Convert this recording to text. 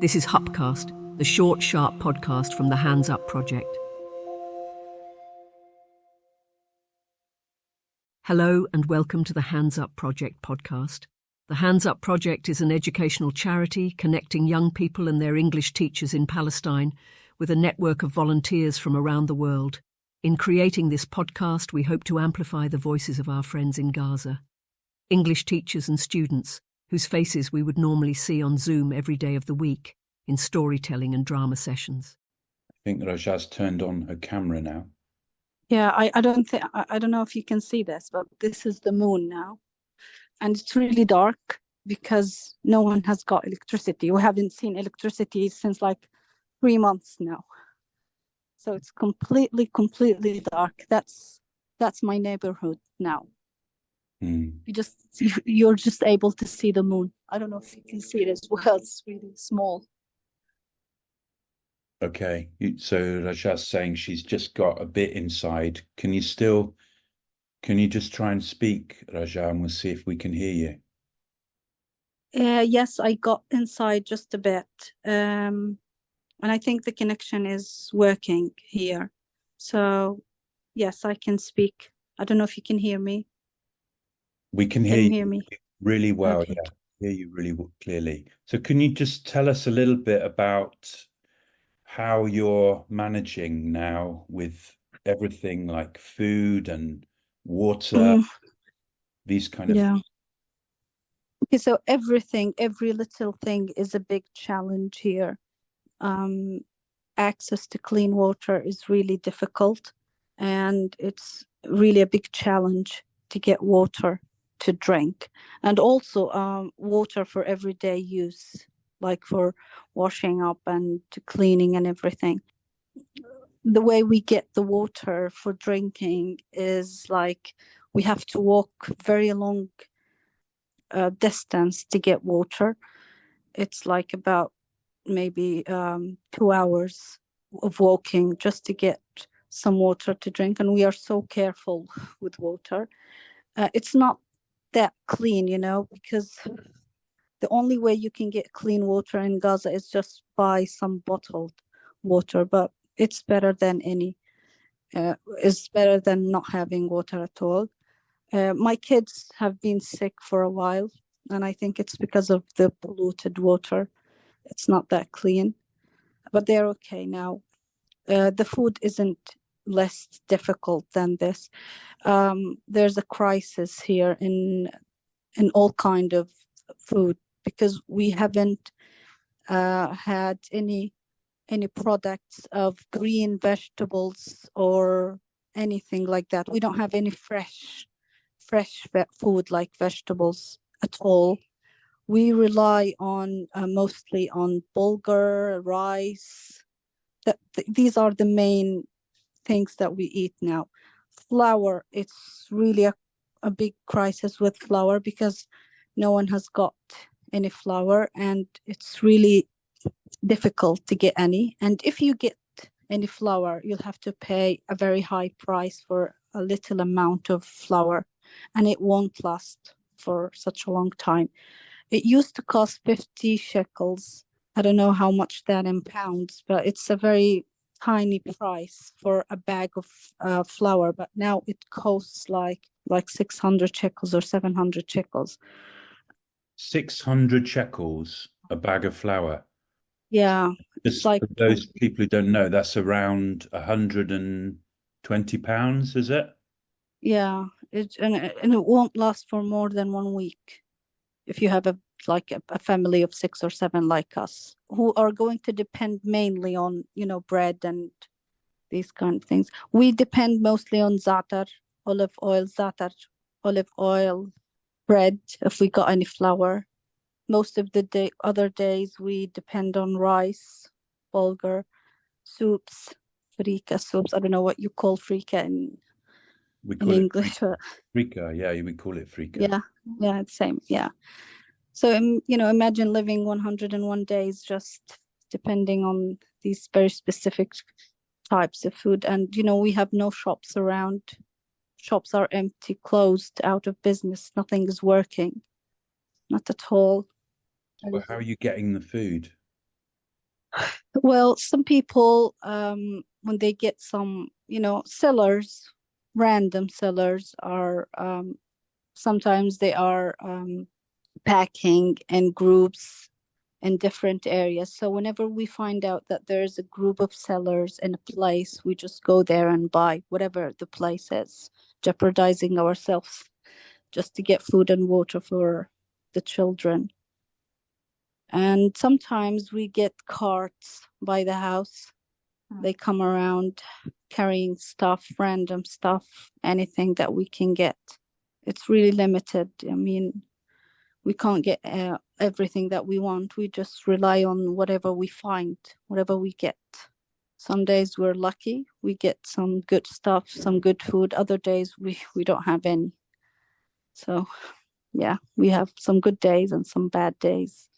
This is HUPcast, the short, sharp podcast from the Hands Up Project. Hello and welcome to the Hands Up Project podcast. The Hands Up Project is an educational charity connecting young people and their English teachers in Palestine with a network of volunteers from around the world. In creating this podcast, we hope to amplify the voices of our friends in Gaza, English teachers and students whose faces we would normally see on Zoom every day of the week in storytelling and drama sessions. I think Raja's turned on her camera now. Yeah, I don't know if you can see this, but this is the moon now. And it's really dark because no one has got electricity. We haven't seen electricity since like 3 months now. So it's completely dark. That's my neighborhood now. You're just able to see the moon. I don't know if you can see it as well. It's really small. Okay, so Raja's saying she's just got a bit inside. Can you just try and speak, Raja, and we'll see if we can hear you? Yes, I got inside just a bit. And I think the connection is working here. So, yes, I can speak. I don't know if you can hear me. We can Can hear you you hear me? really well, Okay. yeah. Hear you really clearly. So can you just tell us a little bit about how you're managing now with everything like food and water, these kind of Yeah. Okay, so every little thing is a big challenge here. Access to clean water is really difficult, and it's really a big challenge to get water to drink, and also water for everyday use, like for washing up and to cleaning and everything. The way we get the water for drinking is like we have to walk very long distance to get water. It's like about maybe 2 hours of walking just to get some water to drink, and we are so careful with water. It's not that clean, because the only way you can get clean water in Gaza is just buy some bottled water, but it's better than it's better than not having water at all. My kids have been sick for a while, and I think it's because of the polluted water. It's not that clean, but they're okay now. The food isn't less difficult than this. There's a crisis here in all kind of food because we haven't had any products of green vegetables or anything like that. We don't have any fresh food like vegetables at all. We rely on mostly on bulgur, rice. These are the main things that we eat now. Flour, it's really a big crisis with flour because no one has got any flour, and it's really difficult to get any. And if you get any flour, you'll have to pay a very high price for a little amount of flour, and it won't last for such a long time. It used to cost 50 shekels. I don't know how much that in pounds, but it's a very tiny price for a bag of flour. But now it costs like 600 shekels or 700 shekels. 600 shekels a bag of flour. Yeah, Just for those people who don't know, that's around 120 pounds, is it? Yeah, and it won't last for more than 1 week if you have a family of 6 or 7 like us who are going to depend mainly on bread and these kind of things. We depend mostly on olive oil, bread if we got any flour. Most of the other days we depend on rice, bulgur, soups, frika soups. I don't know what you call frika in English. Frika, yeah, we call it frika. Yeah, it's same. Yeah. So imagine living 101 days just depending on these very specific types of food, and we have no shops around. Shops are empty, closed, out of business. Nothing is working, not at all. Well, how are you getting the food? Well, some people, when they get some, sellers, random sellers are, sometimes they are packing in groups in different areas. So whenever we find out that there's a group of sellers in a place, we just go there and buy whatever the place is, jeopardizing ourselves just to get food and water for the children. And sometimes we get carts by the house. They come around carrying stuff, random stuff, anything that we can get. It's really limited. I mean, we can't get everything that we want. We just rely on whatever we find, whatever we get. Some days we're lucky, we get some good stuff, some good food. Other days we don't have any. So yeah, we have some good days and some bad days.